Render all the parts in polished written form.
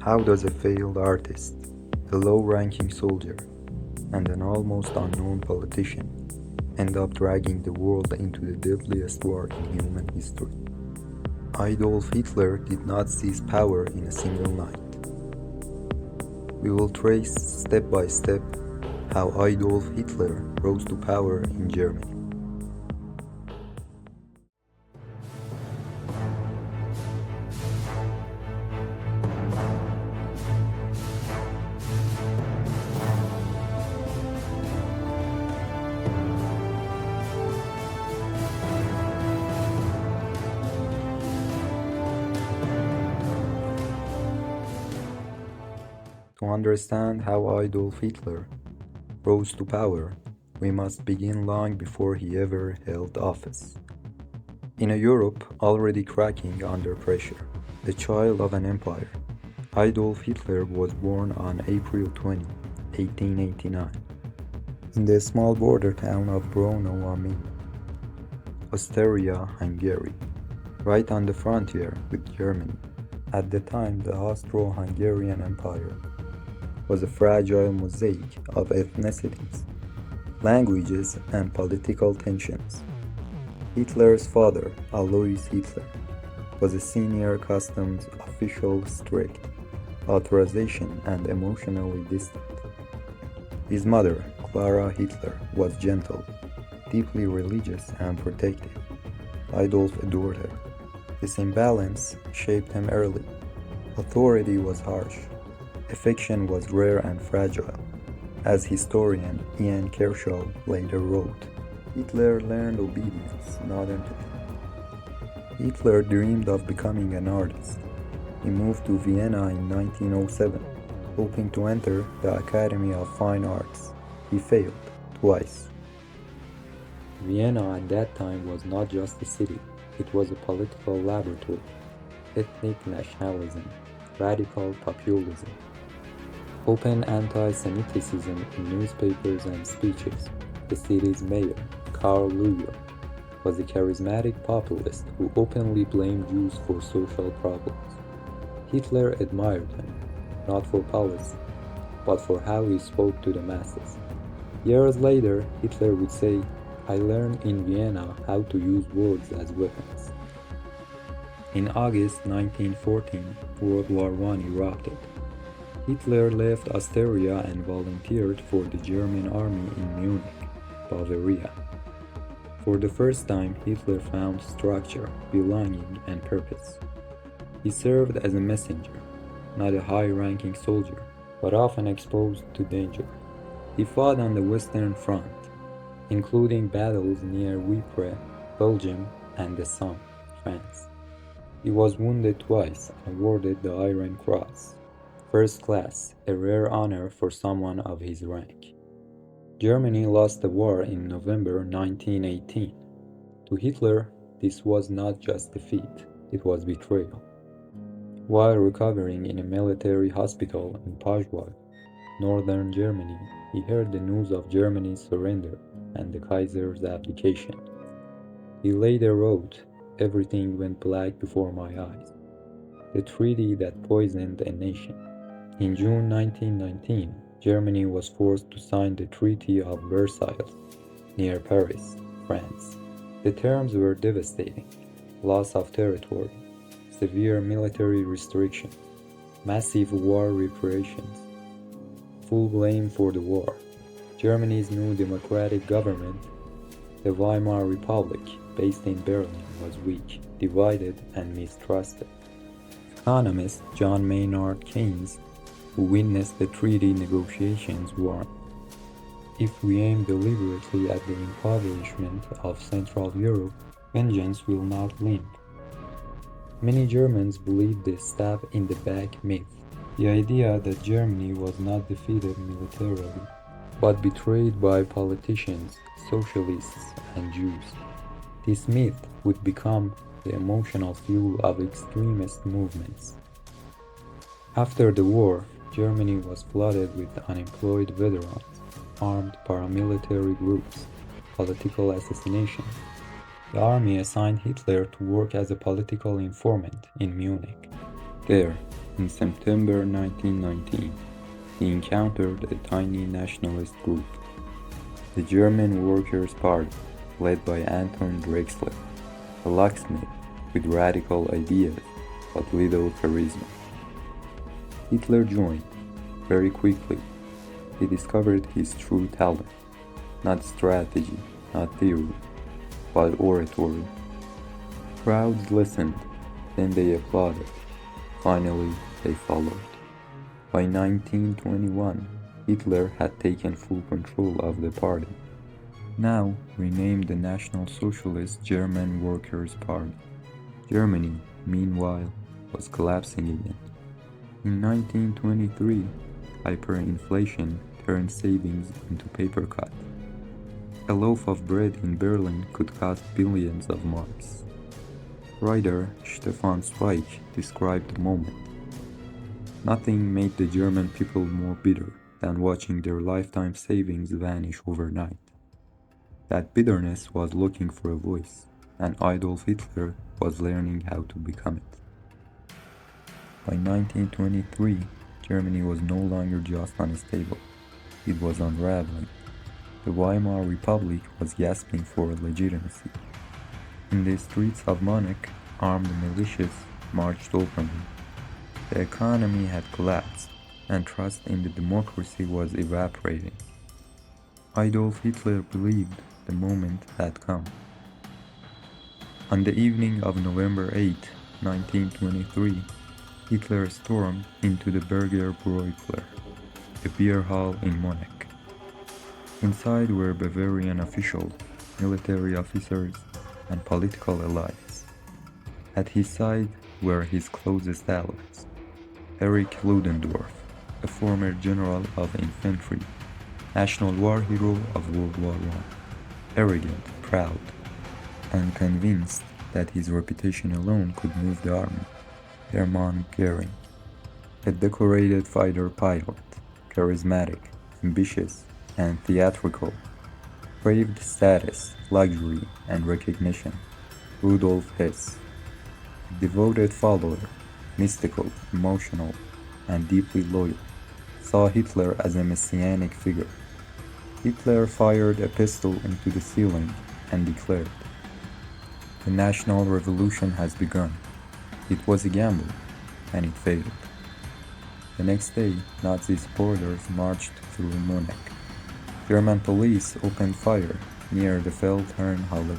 How does a failed artist, a low-ranking soldier, and an almost unknown politician end up dragging the world into the deadliest war in human history? Adolf Hitler did not seize power in a single night. We will trace step by step how Adolf Hitler rose to power in Germany. To understand how Adolf Hitler rose to power, we must begin long before he ever held office. In a Europe already cracking under pressure, the child of an empire, Adolf Hitler was born on April 20, 1889, in the small border town of Brno am Inn, Austria, Hungary, right on the frontier with Germany. At the time, the Austro-Hungarian Empire was a fragile mosaic of ethnicities, languages, and political tensions. Hitler's father, Alois Hitler, was a senior customs official, strict, authorization, and emotionally distant. His mother, Clara Hitler, was gentle, deeply religious, and protective. Adolf adored her. This imbalance shaped him early. Authority was harsh. Affection was rare and fragile. As historian Ian Kershaw later wrote, Hitler learned obedience, not empathy. Hitler dreamed of becoming an artist. He moved to Vienna in 1907, hoping to enter the Academy of Fine Arts. He failed twice. Vienna at that time was not just a city, it was a political laboratory. Ethnic nationalism, radical populism, open anti-Semitism in newspapers and speeches. The city's mayor, Karl Lueger, was a charismatic populist who openly blamed Jews for social problems. Hitler admired him, not for policy, but for how he spoke to the masses. Years later, Hitler would say, "I learned in Vienna how to use words as weapons." In August 1914, World War I erupted. Hitler left Austria and volunteered for the German army in Munich, Bavaria. For the first time, Hitler found structure, belonging, and purpose. He served as a messenger, not a high-ranking soldier, but often exposed to danger. He fought on the Western Front, including battles near Ypres, Belgium, and the Somme, France. He was wounded twice and awarded the Iron Cross, first class, a rare honor for someone of his rank. Germany lost the war in November 1918. To Hitler, this was not just defeat, it was betrayal. While recovering in a military hospital in Pajwal, northern Germany, he heard the news of Germany's surrender and the Kaiser's abdication. He later wrote, "Everything went black before my eyes. The treaty that poisoned a nation." In June 1919, Germany was forced to sign the Treaty of Versailles near Paris, France. The terms were devastating: loss of territory, severe military restrictions, massive war reparations, full blame for the war. Germany's new democratic government, the Weimar Republic, based in Berlin, was weak, divided, and mistrusted. Economist John Maynard Keynes, who witnessed the treaty negotiations, warned, "If we aim deliberately at the impoverishment of Central Europe, vengeance will not limp." Many Germans believed this stab-in-the-back myth, the idea that Germany was not defeated militarily, but betrayed by politicians, socialists, and Jews. This myth would become the emotional fuel of extremist movements. After the war, Germany was flooded with unemployed veterans, armed paramilitary groups, political assassinations. The army assigned Hitler to work as a political informant in Munich. There, In September 1919, he encountered a tiny nationalist group, the German Workers' Party, led by Anton Drexler, a locksmith with radical ideas but little charisma. Hitler joined very quickly. He discovered his true talent, not strategy, not theory, but oratory. Crowds listened, then they applauded. Finally, they followed. By 1921, Hitler had taken full control of the party, now renamed the National Socialist German Workers' Party. Germany, meanwhile, was collapsing again. In 1923, hyperinflation turned savings into paper cuts. A loaf of bread in Berlin could cost billions of marks. Writer Stefan Zweig described the moment. Nothing made the German people more bitter than watching their lifetime savings vanish overnight. That bitterness was looking for a voice, and Adolf Hitler was learning how to become it. By 1923, Germany was no longer just unstable, it was unraveling. The Weimar Republic was gasping for legitimacy. In the streets of Munich, armed militias marched openly. The economy had collapsed, and trust in the democracy was evaporating. Adolf Hitler believed the moment had come. On the evening of November 8, 1923, Hitler stormed into the Berger Breukler, a beer hall in Munich. Inside were Bavarian officials, military officers, and political allies. At his side were his closest allies, Erich Ludendorff, a former general of infantry, national war hero of World War I, arrogant, proud, and convinced that his reputation alone could move the army, Hermann Göring, a decorated fighter pilot, charismatic, ambitious, and theatrical, craved status, luxury, and recognition, Rudolf Hess, a devoted follower, mystical, emotional, and deeply loyal, saw Hitler as a messianic figure. Hitler fired a pistol into the ceiling and declared, "The national revolution has begun." It was a gamble, and it failed. The next day, Nazi supporters marched through Munich. German police opened fire near the Feldherrnhalle.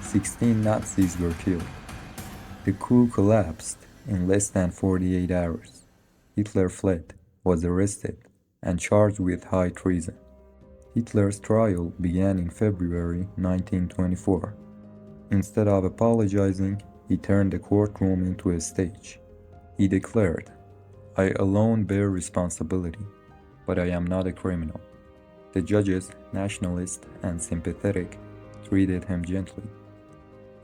16 Nazis were killed. The coup collapsed in less than 48 hours. Hitler fled, was arrested, and charged with high treason. Hitler's trial began in February 1924. Instead of apologizing, he turned the courtroom into a stage. He declared, "I alone bear responsibility, but I am not a criminal." The judges, nationalist and sympathetic, treated him gently.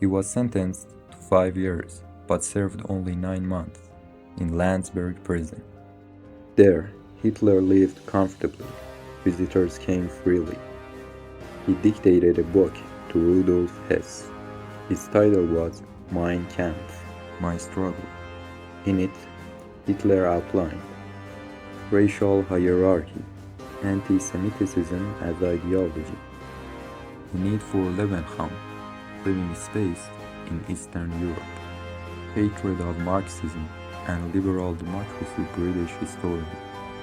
He was sentenced to 5 years, but served only 9 months in Landsberg prison. There, Hitler lived comfortably. Visitors came freely. He dictated a book to Rudolf Hess. His title was Mein Kampf, My Struggle. In it, Hitler outlined racial hierarchy, anti-Semitism as ideology, the need for Lebensraum, living space in Eastern Europe, hatred of Marxism and liberal democracy. British historian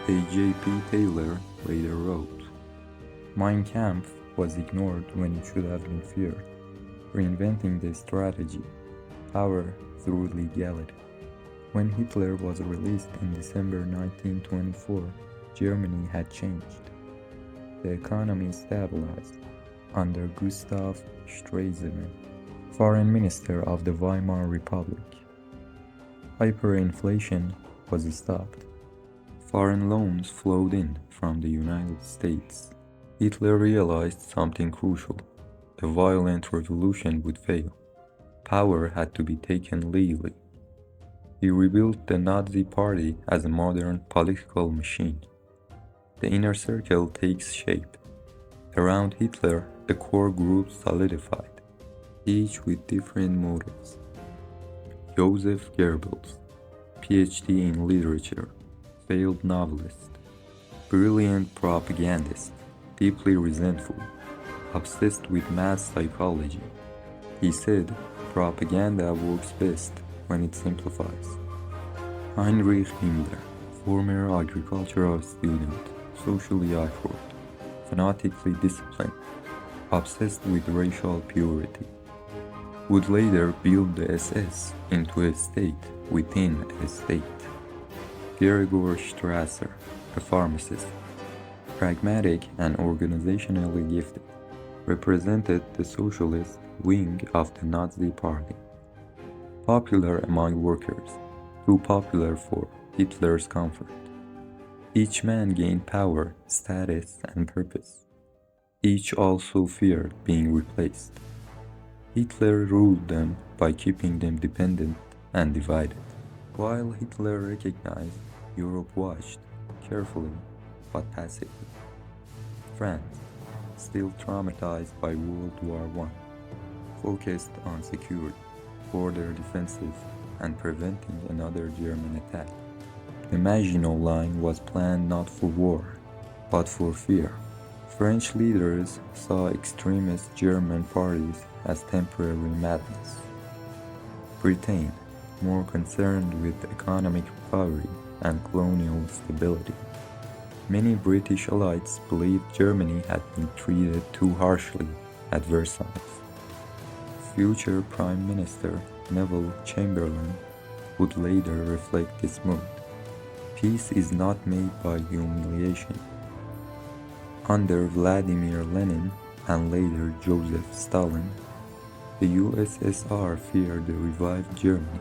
A.J.P. Taylor later wrote, Mein Kampf was ignored when it should have been feared, reinventing the strategy, power through legality. When Hitler was released in December 1924, Germany had changed. The economy stabilized under Gustav Stresemann, foreign minister of the Weimar Republic. Hyperinflation was stopped. Foreign loans flowed in from the United States. Hitler realized something crucial. A violent revolution would fail. Power had to be taken legally. He rebuilt the Nazi Party as a modern political machine. The inner circle takes shape. Around Hitler, the core group solidified, each with different motives. Joseph Goebbels, PhD in literature, failed novelist, brilliant propagandist, deeply resentful, obsessed with mass psychology. He said, propaganda works best when it simplifies. Heinrich Himmler, former agricultural student, socially awkward, fanatically disciplined, obsessed with racial purity, would later build the SS into a state within a state. Gregor Strasser, a pharmacist, pragmatic and organizationally gifted, represented the socialist wing of the Nazi Party. Popular among workers, too popular for Hitler's comfort. Each man gained power, status, and purpose. Each also feared being replaced. Hitler ruled them by keeping them dependent and divided. While Hitler recognized, Europe watched, carefully but passively. France, still traumatized by World War I, focused on security, border defenses, and preventing another German attack. The Maginot Line was planned not for war, but for fear. French leaders saw extremist German parties as temporary madness. Britain, more concerned with economic recovery and colonial stability. Many British elites believed Germany had been treated too harshly at Versailles. Future Prime Minister Neville Chamberlain would later reflect this mood. Peace is not made by humiliation. Under Vladimir Lenin and later Joseph Stalin, the USSR feared the revived Germany,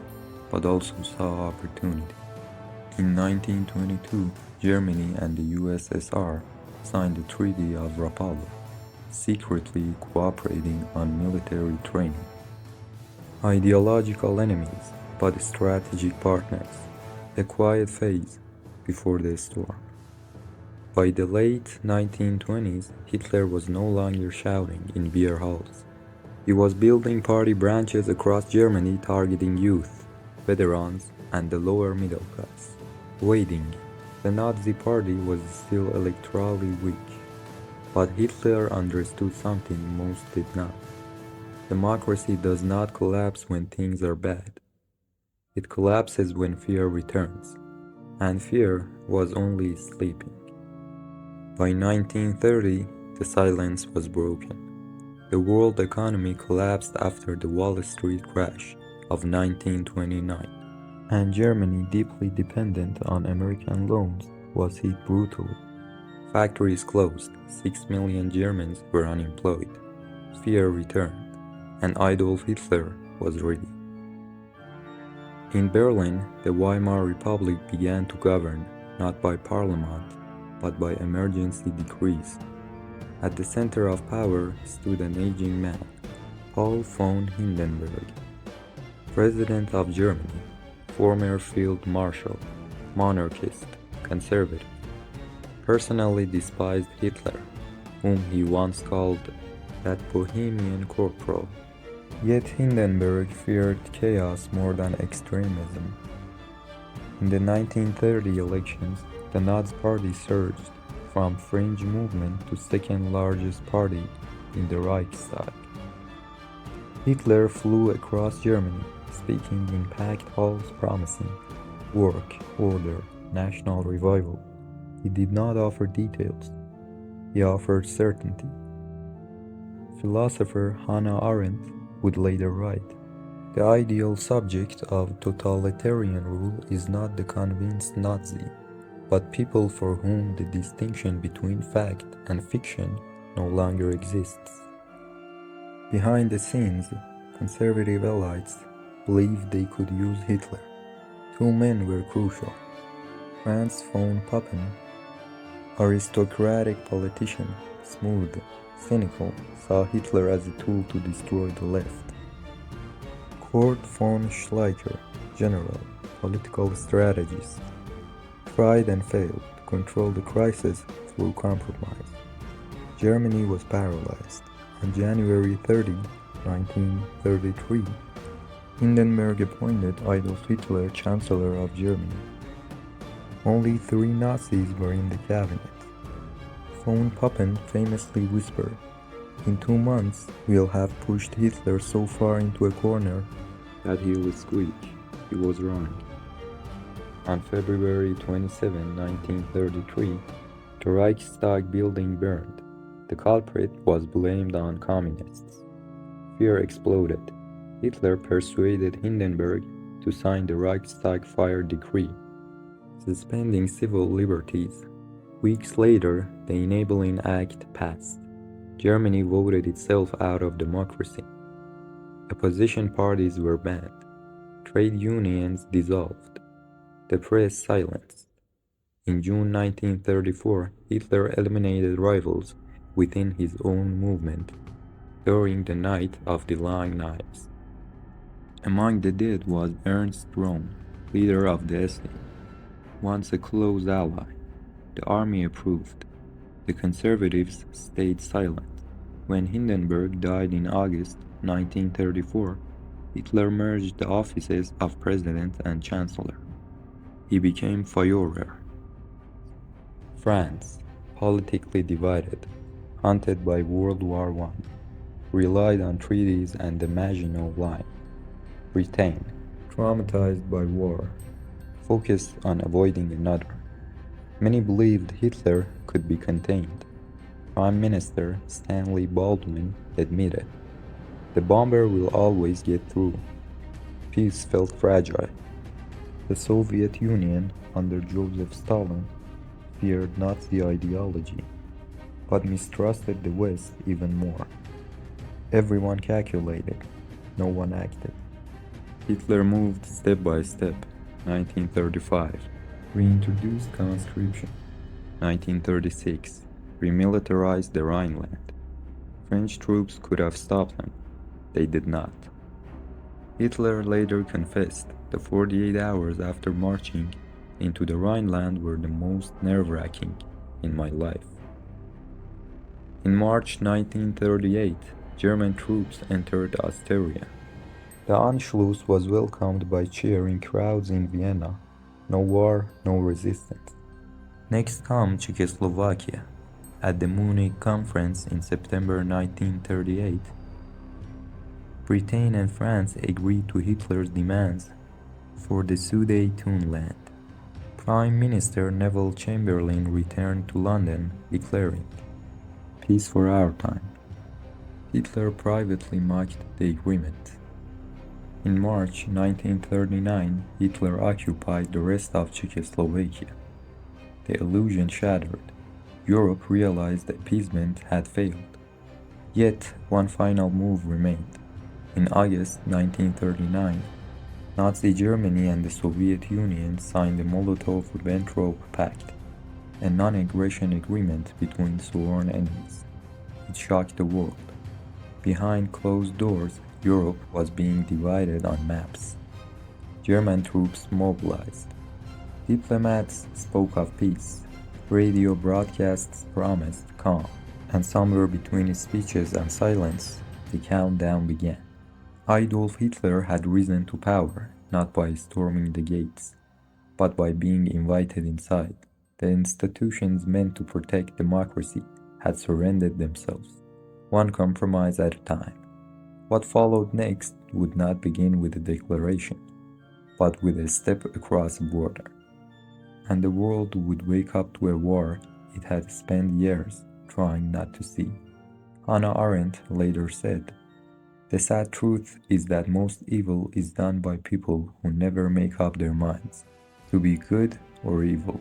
but also saw opportunity. In 1922, Germany and the USSR signed the Treaty of Versailles, secretly cooperating on military training. Ideological enemies, but strategic partners. A quiet phase before the storm. By the late 1920s, Hitler was no longer shouting in beer halls. He was building party branches across Germany targeting youth, veterans, and the lower middle class. Waiting, the Nazi Party was still electorally weak. But Hitler understood something most did not. Democracy does not collapse when things are bad. It collapses when fear returns. And fear was only sleeping. By 1930, the silence was broken. The world economy collapsed after the Wall Street crash of 1929, and Germany, deeply dependent on American loans, was hit brutally. Factories closed, 6 million Germans were unemployed, fear returned, and Adolf Hitler was ready. In Berlin, the Weimar Republic began to govern, not by parliament, but by emergency decrees. At the center of power stood an aging man, Paul von Hindenburg, President of Germany, former field marshal, monarchist, conservative, personally despised Hitler, whom he once called that Bohemian corporal. Yet Hindenburg feared chaos more than extremism. In the 1930 elections, the Nazi Party surged from fringe movement to second largest party in the Reichstag. Hitler flew across Germany, speaking in packed halls promising work, order, national revival. He did not offer details. He offered certainty. Philosopher Hannah Arendt would later write, "The ideal subject of totalitarian rule is not the convinced Nazi, but people for whom the distinction between fact and fiction no longer exists." Behind the scenes, conservative elites believed they could use Hitler. Two men were crucial. Franz von Papen, aristocratic politician, smooth, cynical, saw Hitler as a tool to destroy the left. Kurt von Schleicher, general, political strategist, tried and failed to control the crisis through compromise. Germany was paralyzed. On January 30, 1933, Hindenburg appointed Adolf Hitler Chancellor of Germany. Only 3 Nazis were in the cabinet. Von Papen famously whispered, "In 2 months, we'll have pushed Hitler so far into a corner that he will squeak." He was wrong. On February 27, 1933, the Reichstag building burned. The culprit was blamed on communists. Fear exploded. Hitler persuaded Hindenburg to sign the Reichstag fire decree, suspending civil liberties. Weeks later, the Enabling Act passed. Germany voted itself out of democracy. Opposition parties were banned. Trade unions dissolved. The press silenced. In June 1934, Hitler eliminated rivals within his own movement during the Night of the Long Knives. Among the dead was Ernst Röhm, leader of the SS, once a close ally. The army approved. The conservatives stayed silent. When Hindenburg died in August 1934, Hitler merged the offices of President and Chancellor. He became Führer. France, politically divided, haunted by World War I, relied on treaties and the Maginot Line. Britain, traumatized by war, focused on avoiding another. Many believed Hitler could be contained. Prime Minister Stanley Baldwin admitted, "The bomber will always get through." Peace felt fragile. The Soviet Union, under Joseph Stalin, feared Nazi ideology, but mistrusted the West even more. Everyone calculated, no one acted. Hitler moved step by step. 1935, reintroduced conscription. 1936, remilitarized the Rhineland. French troops could have stopped them. They did not. Hitler later confessed the 48 hours after marching into the Rhineland were the most nerve-wracking in my life. In March 1938, German troops entered Austria. The Anschluss was welcomed by cheering crowds in Vienna. No war, no resistance. Next come Czechoslovakia. At the Munich Conference in September 1938, Britain and France agreed to Hitler's demands for the Sudetenland. Prime Minister Neville Chamberlain returned to London, declaring, "Peace for our time." Hitler privately mocked the agreement. In March 1939, Hitler occupied the rest of Czechoslovakia. The illusion shattered. Europe realized appeasement had failed. Yet, one final move remained. In August 1939, Nazi Germany and the Soviet Union signed the Molotov-Ribbentrop Pact, a non-aggression agreement between sworn enemies. It shocked the world. Behind closed doors, Europe was being divided on maps. German troops mobilized. Diplomats spoke of peace. Radio broadcasts promised calm. And somewhere between speeches and silence, the countdown began. Adolf Hitler had risen to power, not by storming the gates, but by being invited inside. The institutions meant to protect democracy had surrendered themselves, one compromise at a time. What followed next would not begin with a declaration, but with a step across a border. And the world would wake up to a war it had spent years trying not to see. Hannah Arendt later said, "The sad truth is that most evil is done by people who never make up their minds to be good or evil."